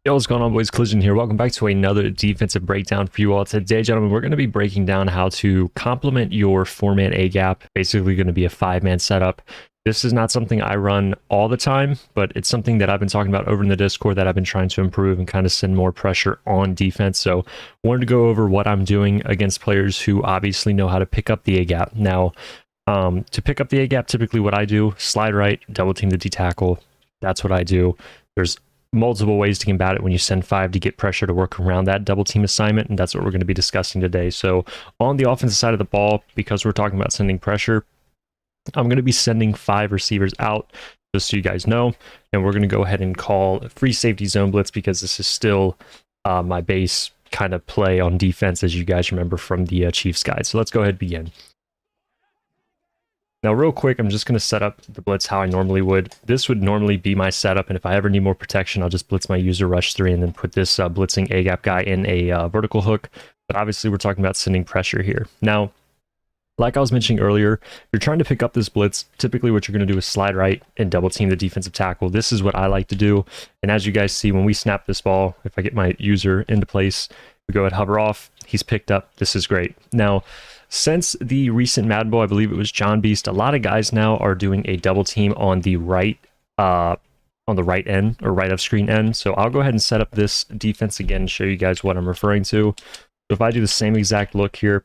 Yo, what's going on, boys? Collision here. Welcome back to another defensive breakdown for you all. Today, gentlemen, we're going to be breaking down how to complement your four-man A-gap. Basically going to be a five-man setup. This is not something I run all the time, but it's something that I've been talking about over in the Discord that I've been trying to improve and kind of send more pressure on defense. So wanted to go over what I'm doing against players who obviously know how to pick up the A-gap. Now, to pick up the A-gap, typically what I do, slide right, double team the D-tackle. That's what I do. There's multiple ways to combat it when you send five to get pressure to work around that double team assignment, and that's what we're going to be discussing today. So on the offensive side of the ball, because we're talking about sending pressure, I'm going to be sending five receivers out, just so you guys know, and we're going to go ahead and call a free safety zone blitz because this is still my base kind of play on defense, as you guys remember from the Chiefs guide. So let's go ahead and begin. Now, real quick, I'm just going to set up the blitz how I normally would. This would normally be my setup, and if I ever need more protection, I'll just blitz my user rush 3 and then put this blitzing A-gap guy in a vertical hook. But obviously, we're talking about sending pressure here. Now, like I was mentioning earlier, if you're trying to pick up this blitz, typically what you're going to do is slide right and double team the defensive tackle. This is what I like to do. And as you guys see, when we snap this ball, if I get my user into place, we go ahead, hover off, he's picked up. This is great. Now, since the recent Madden Bowl, I believe it was John Beast, a lot of guys now are doing a double team on the right end or right of screen end. So I'll go ahead and set up this defense again and show you guys what I'm referring to. So if I do the same exact look here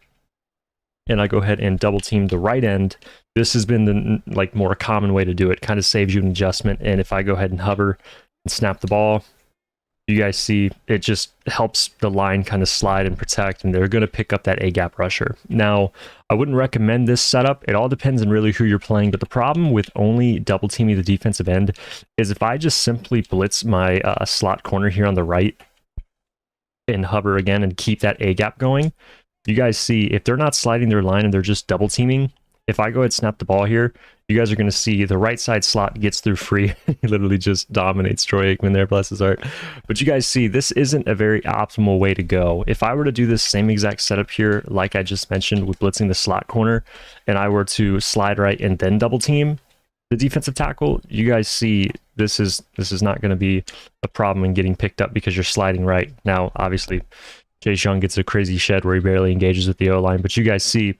and I go ahead and double team the right end, this has been the more common way to do it. Kind of saves you an adjustment. And if I go ahead and hover and snap the ball, you guys see it just helps the line kind of slide and protect, and they're going to pick up that A-gap rusher. Now, I wouldn't recommend this setup. It all depends on really who you're playing, but the problem with only double teaming the defensive end is if I just simply blitz my slot corner here on the right and hover again and keep that A-gap going, you guys see if they're not sliding their line and they're just double teaming, if I go ahead and snap the ball here, you guys are going to see the right side slot gets through free. He literally just dominates Troy Aikman there, bless his heart. But you guys see, this isn't a very optimal way to go. If I were to do this same exact setup here, like I just mentioned with blitzing the slot corner, and I were to slide right and then double team the defensive tackle, you guys see this is not going to be a problem in getting picked up because you're sliding right. Now, obviously, Chase Young gets a crazy shed where he barely engages with the O-line, but you guys see,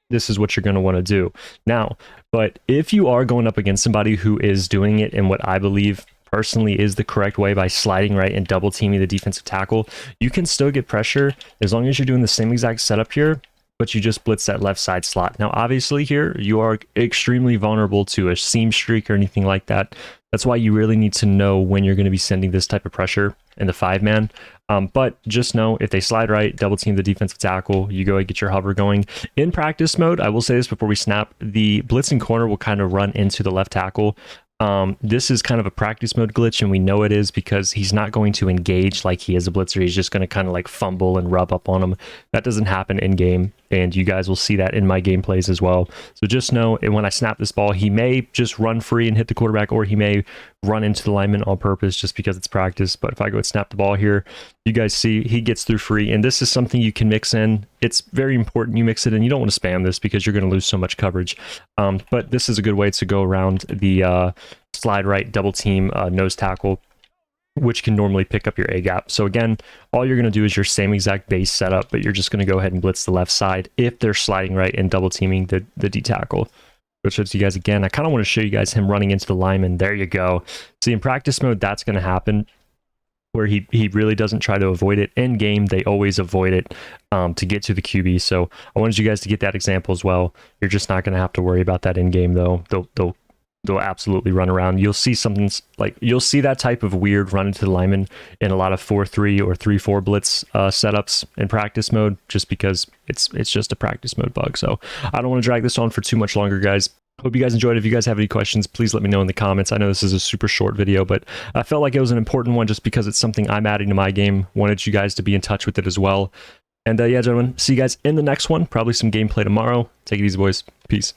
this is what you're going to want to do. Now, but if you are going up against somebody who is doing it in what I believe personally is the correct way by sliding right and double teaming the defensive tackle, you can still get pressure as long as you're doing the same exact setup here, but you just blitz that left side slot. Now, obviously here, you are extremely vulnerable to a seam streak or anything like that. That's why you really need to know when you're going to be sending this type of pressure in the five-man. But just know if they slide right, double team the defensive tackle, you go and get your hover going. In practice mode, I will say this before we snap, the blitzing corner will kind of run into the left tackle. This is kind of a practice mode glitch, and we know it is because he's not going to engage like he is a blitzer. He's just going to kind of like fumble and rub up on him. That doesn't happen in game, and you guys will see that in my gameplays as well. So just know when I snap this ball, he may just run free and hit the quarterback, or he may run into the lineman on purpose just because it's practice. But if I go and snap the ball here, you guys see he gets through free, and this is something you can mix in. It's very important you mix it in. You don't want to spam this because you're going to lose so much coverage. But this is a good way to go around the slide right double team nose tackle, which can normally pick up your A-gap. So again, all you're going to do is your same exact base setup, but you're just going to go ahead and blitz the left side if they're sliding right and double teaming the D tackle. Which shows you guys again. I kind of want to show you guys him running into the lineman. There you go. See, in practice mode, that's going to happen where he really doesn't try to avoid it. In game, they always avoid it to get to the QB. So I wanted you guys to get that example as well. You're just not going to have to worry about that in game though. They'll absolutely run around. You'll see something like, you'll see that type of weird run into the lineman in a lot of 4-3 or 3-4 blitz setups in practice mode, just because it's just a practice mode bug. So I don't want to drag this on for too much longer, guys. Hope you guys enjoyed. If you guys have any questions, please let me know in the comments. I know this is a super short video, but I felt like it was an important one just because it's something I'm adding to my game. Wanted you guys to be in touch with it as well. And yeah, gentlemen, see you guys in the next one. Probably some gameplay tomorrow. Take it easy, boys. Peace.